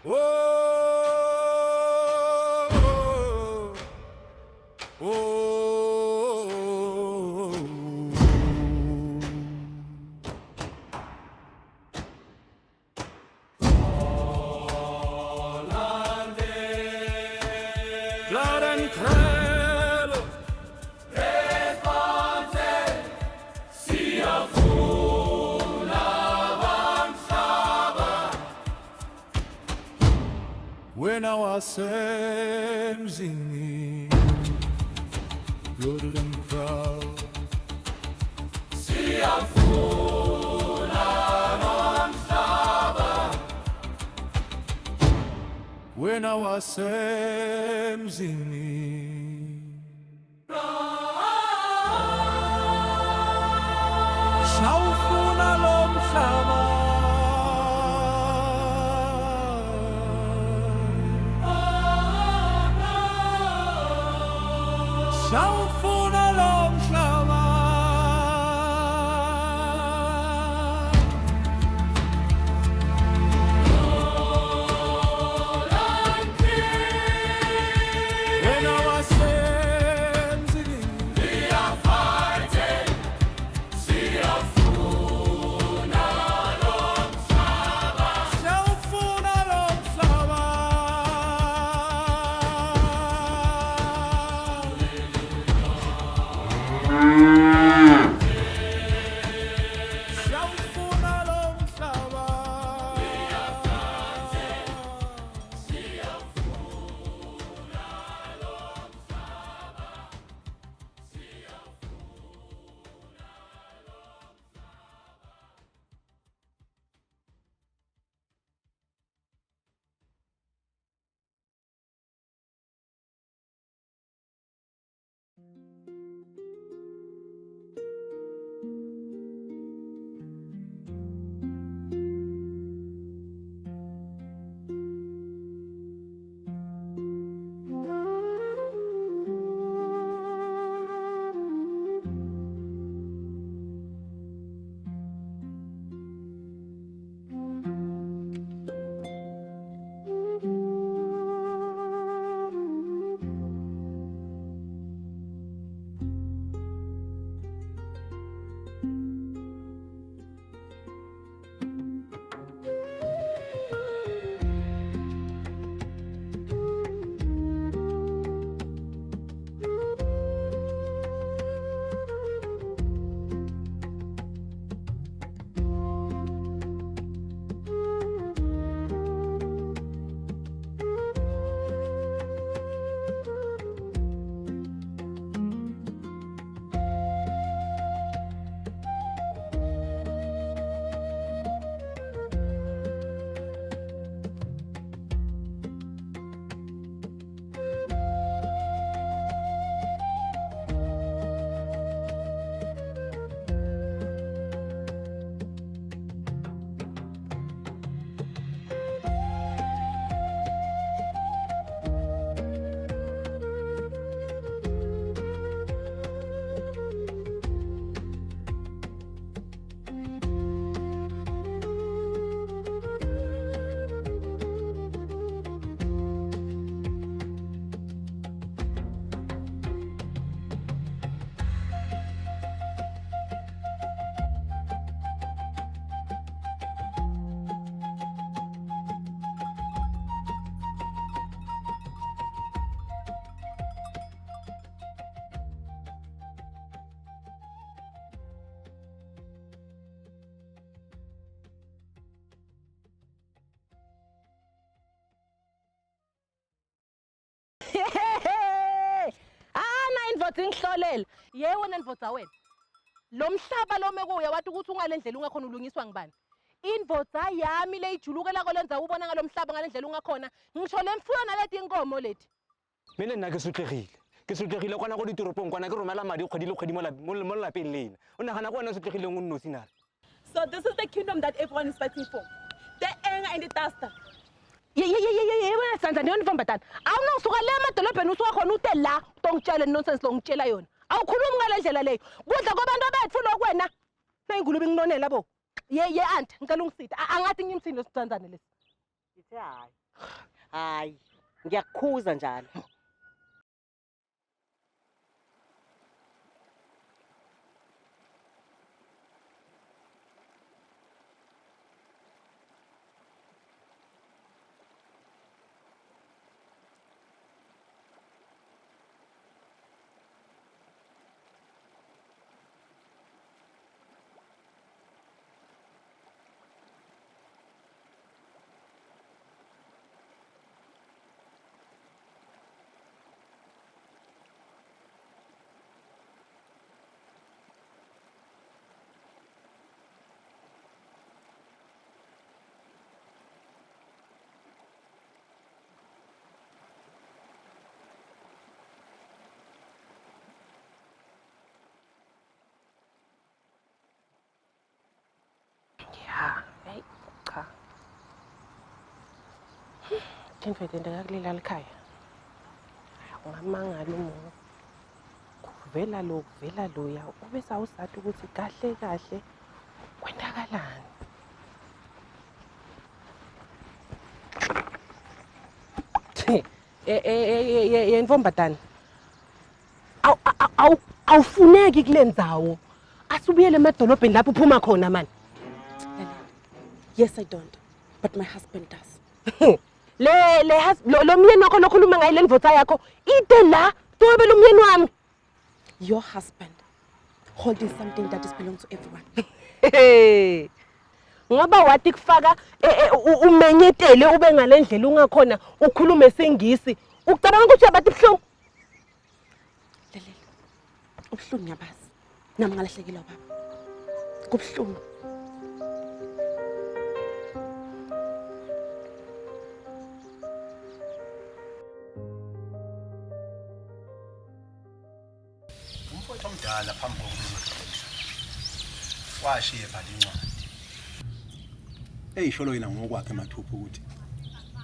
Oh, oh, oh, blood and cradle. When our same singing, blood and proud. When our same singing, shawfuna lomhlaba. Shawfuna lomhlaba. When our same singing, shawfuna lomhlaba. Shawfuna lomhlaba. Indvodza ingihlolela yebo nendvodza wena lo mhlaba lo mekuya wathi ukuthi ungalendlela ungakhona ulungiswa ngibani indvodza yami leyijulukela kolenza ubona ngalomhlaba ngalendlela ungakhona ngisho lemfuyo naleti inkomo leti Mele nna ke sotlegile kwana go ditoropong kwana ke romela madi kgwedi le kgwedi mo lapeng lena o nagana go wena sotlegileng o nnosi nare. So this is the kingdom that everyone is fighting for. The anger and the thirst. yebo sandla niyona mfambatana awunongisuka le emadolobheni usuka khona ute la tongitshela nonsense lo ngitshela yona awukhulumi ngalendlela leyo kudla kwabantu bethu lokwena nayingulube nginonela bo ye aunt ngicela ungisitha angathi ngimsindo sithanzane lesi Ithe hayi. Hayi, ngiyakukhuza njalo. Ya, hey, cha. Imfethu into kulila likhaya. Ungamangala umuntu. Kuvela lo, kuvela loya. Ube sawusathi ukuthi kahle kahle kwenzakalani. Yentombatana. Awufuneki kule ndzawo. Asubuyele emadolobheni lapho uphuma khona mani. Yes, I don't. But my husband does. Lo myeni wakho lokhuluma ngayo le ndvodza yakho ide la tobe lo myeni wami. Your husband holding something that is belongs to everyone. Ngoba wathi kufaka umenyetele ube ngalendlela ungakhona ukhulume isingisi. Ucabanga ukuthi uyabathi buhlungu? Lalela. Ubuhlungu ngiyabazi. Nami ngalahlekela baba. Kubuhlungu. Umfowethu omdala phambi kokuthi washiye ebhala incwadi. Eyisholo yena ngokwakhe mathupha ukuthi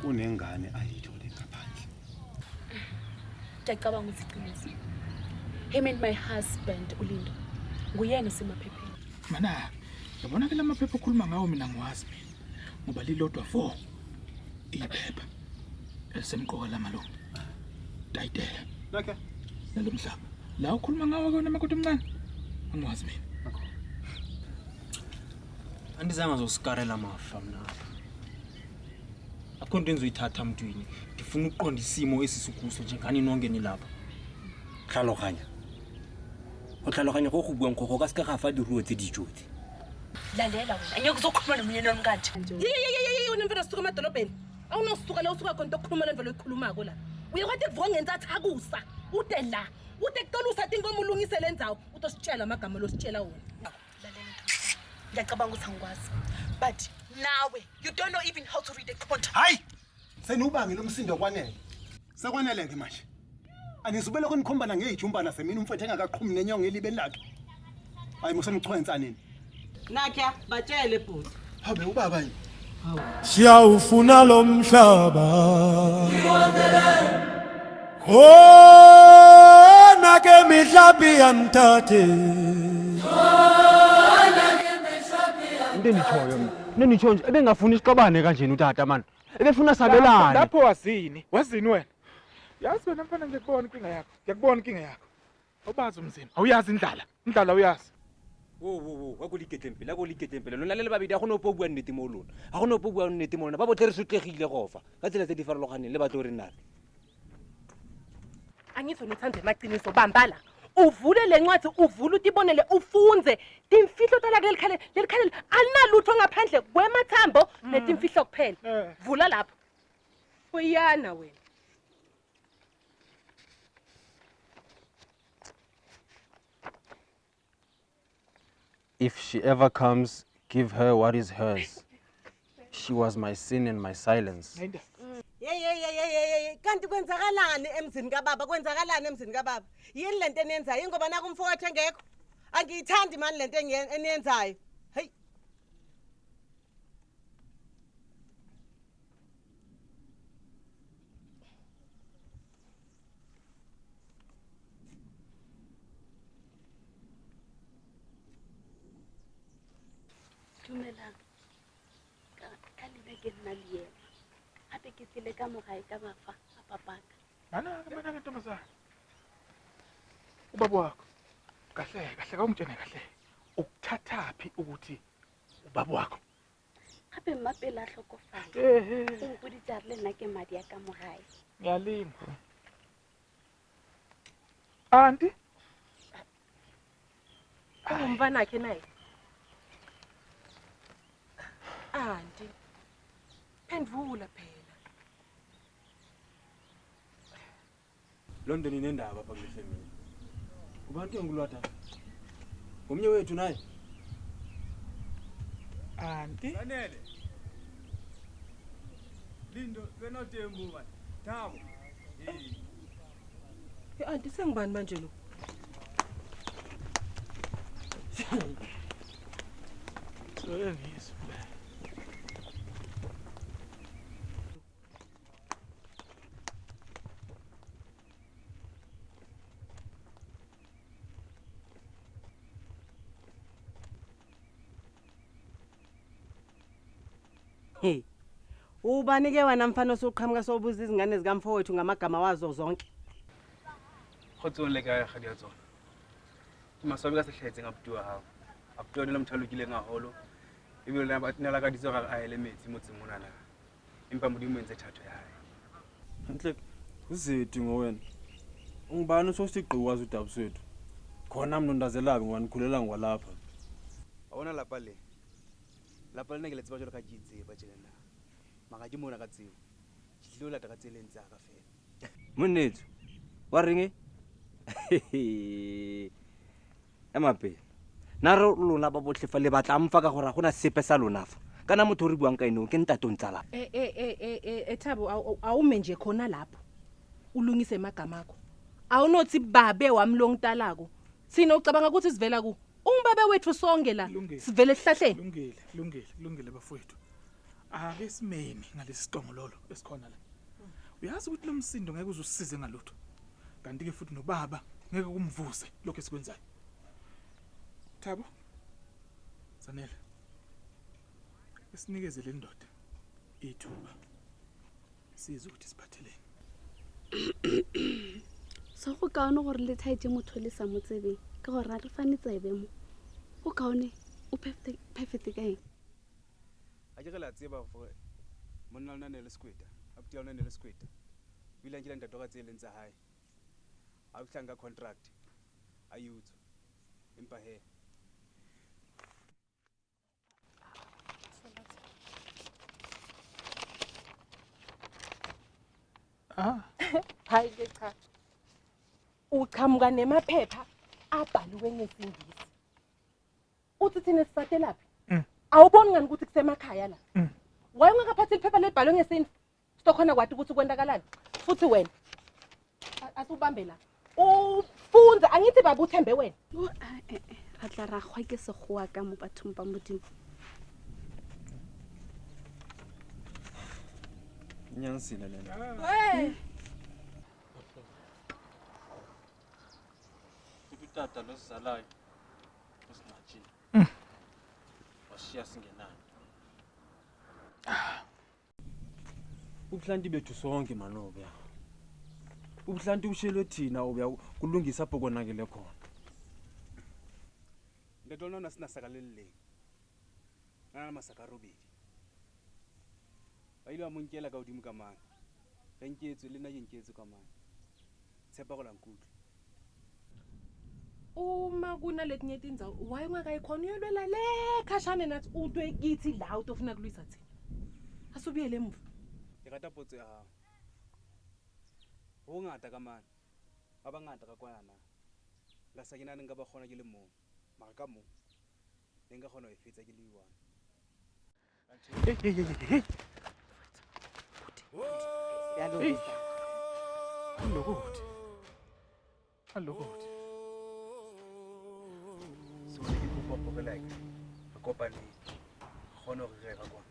kunengane ayithole ngaphandle. Ngiyacabanga ukuthi iqiniso. Him and my husband uLindo. Nguyena usemaphepheni. Mana, yabona ke lamaphepha okhuluma ngawo mina ngiwazi mina. Ngoba lilodwa 4 iphepha elisemqoka lamalungu. Tayitela. Okay. Nalomhlaba. La ukhuluma ngawo ke namakoti omncane. Angiwazi mina. Andizange ngizosikarela mafa mina. Akho into engizoyithatha mntwini. Ngifuna ukuqonda isimo esisukuso njengani nonke nilapha. Tlhaloganya. O tlhaloganya go bua nkgogo ka se ka gafa diruo tse dijotse. Lalela wena. Angeke uzokhuluma nomyeni wami kanje. Wena mfana sisuka emadolobheni. Awunosuka la usuka khona into okukhuluma lendlela oyikhulumako la. Uyakwathi kuvonge ntsathakusa. Ude la. Ude kutola usathi inkomo ulungise lendzawo. Utositshela amagama lositshela wona. Lalela Ntombazana. Ngiyacabanga ukuthi angikwazi. But nawe, you don't know even how to read a contract. Hayi! Senubangile umsindo kwanele. Sekwanele ke manje. Anisubele konikhombana ngeyijumbana semini umfethu engakaqhumi nenyongo elibeni lakhe. Hayi musenichwenza nini? Nakya batshele bhuti. Habe ubaba yini? Siyawufuna lo mhlaba. Oh, nake mihlapi yamthathe. Into enitshoyo mina. Nenitsho nje ebengafuna isiqabane kanjeni utata man. Ebefuna sabelane. Lapho wazini wena? Yazi wena mfana ngiyakubona inkinga yakho. Ngiyakubona inkinga yakho. Awubazi umzimba. Awuyazi indlala uyazi. Wo akoliketempele akoliketempele lona le babedi a gone opo bua nnete mo lona a gone opo bua nnete mo lona ba botle re sotlegile gofa ka tsela tse di farologaneng le batlo re nna Angizwe nithande emaqiniso bambala. Uvule lencwadi uvule utibonele ufunze timfihlo tala lelikhale alinalutho ngaphandle kwemathambo netimfihlo kuphela. Vula lapho. Uyana wena. If she ever comes, give her what is hers. She was my sin and my silence. Kanti kwenzakalani emzini kababa? Kwenzakalani emzini kababa? Yini lento eniyenzayo? Ingoba naku umfowethu engekho. Angiyithandi mani lento eniyenzayo. Hey. Dumelang. Ka lebeke nna le yena. Gape tekisile ka mogae ka bafa a papaka. Mana ntombazana. Ubaba wakho. Kahle kawumtshene kahle. Ukuthathaphi ukuthi ubaba wakho? Gape mmapele a tlhokofala. O mpoditse re le nna ke madi a ka mogae. Ngiyalima. Auntie? Ungumfana wakhe naye. Auntie. Phendvula phela. London inendaba apha kule family. Ubantu engulwatha. Ngomnye wethu naye. Auntie? Sanele. Lindo benotembu man. Thabo. Auntie sengibani manje lo? Ngiyizwa. Hey. Ubanike wena mfana osuqhamuka sobuza izingane zikamfowethu ngamagama wazo zonke. Khotso le ka ga dia tsona. Ke maswabi ka sehletse ngabutua hao. Abutua le mthalukile ngaholo. Ebile le ba tinela ka ditso ga a ele metsi motseng mona na. Empa modimo entse thato ya hae. Nhle uzethi ngowena. Ungibani sosiqhiwazi udabu swethu. Khona mina ndazelabi ngoba nikhulela ngwalapha. Awona lapa le. Lapa le ke le tseba jalo ka ditse ba tjena. Maka ke mona ka tseo. Dihlola ta ka tseleng tsa ka fela. Monetso. Wa ringe? Emape. Naro lona ba botle fa le batla mfa ka gore gona sepe sa lona fa. Kana motho re buang ka eno ke ntatong tsala. Thabo awume nje khona lapho. Ulungise emagama akho. Awunothi babe wamlongtalako. Sina ucabanga ukuthi sivela ku. Ungibabe wethu sonke la. Sivele esihlahleni. Kulungile bafowethu. Ake simeni ngalesi siqongololo esikhona la. Uyazi ukuthi lo msindo ngeke uzusisize ngalutho. Kanti ke futhi nobaba ngeke kumvuse lokho esikwenzayo. Thabo. Sanele. Esinikeze le ndoda ithuba. Size ukuthi siphathelene. So go kaone gore le thaetse motho le sa motsebeng ke gore re fane tsebe mo. Go kaone o perfect kae? A ke la tseba for monna lona ne le skweta. Abutia lona ne le skweta. Bila nkile ntato ka tseleng tsa hae. A utlanga contract. Ayutso. Empa he. Hayi ke cha. Uqhamuka nemaphepha abhaliwe ngesingisi. Uthi thina sisatelaphi? Awuboni ngani ukuthi kusemakhaya la? Wayengakaphathi iphepha lebhalwe ngesintu. Stokhona kwathi ukuthi kwendakalani? Futhi wena asubambe la. Ufunza angithi baba uthembe wena. Ra tla ra gwa ke segoa ka mo bathong ba modimo. Nyansile lena. Utata losizalayo. Usinatshile. Washiya singenani. Ubuhlanti bethu sonke manobe. Ubuhlanti ushelo thina obuya kulungisa apho konakele khona. Ntato lona sina sakaleleng. Nana masaka robedi. Ba ile wa monkela ka hodimo ka mane. Re nketse le nna ke nketse ka mane. Tshepa go la nkutlo. Uma kunaletinye indzawo wayengakayikhona uyolwela le khashane nathi utwe kithi la utofuna kulwisa thina. Asubiyele emuva. Ke rata potso ya hao. Ho ngata ka mane. Ba bangata ka kwana na. La sa ke nane nka ba kgona ke le mong. Mara ka mo. Le nka kgona ho fetsa ke le one. Allokuthi. So le ke go popela ke. Re kopane. Kgona go rega kwa.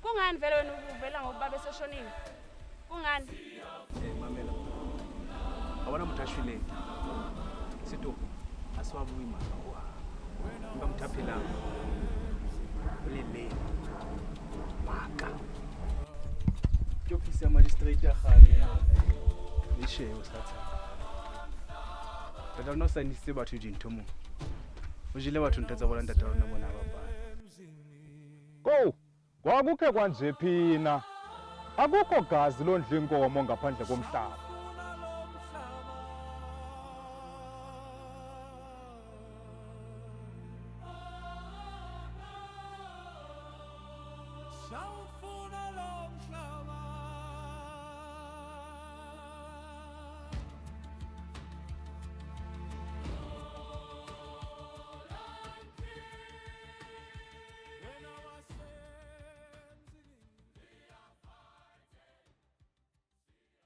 Kungani vele wena uvela ngoba beseshonini? Kungani? Mamela. Awona motho a shweleng. Setopo. asiwabuyi maka wa mba mthaphelanga ulele maka ke ofisi ya magistrate ya gale le sheo sa tsaka tata no sanisitse batho dintho mo o jile batho ntse tsa bona ntata rona bona ba bana Go kwakukhe kwanje phina akukho gazi londla inkomo ngaphandle komhlaba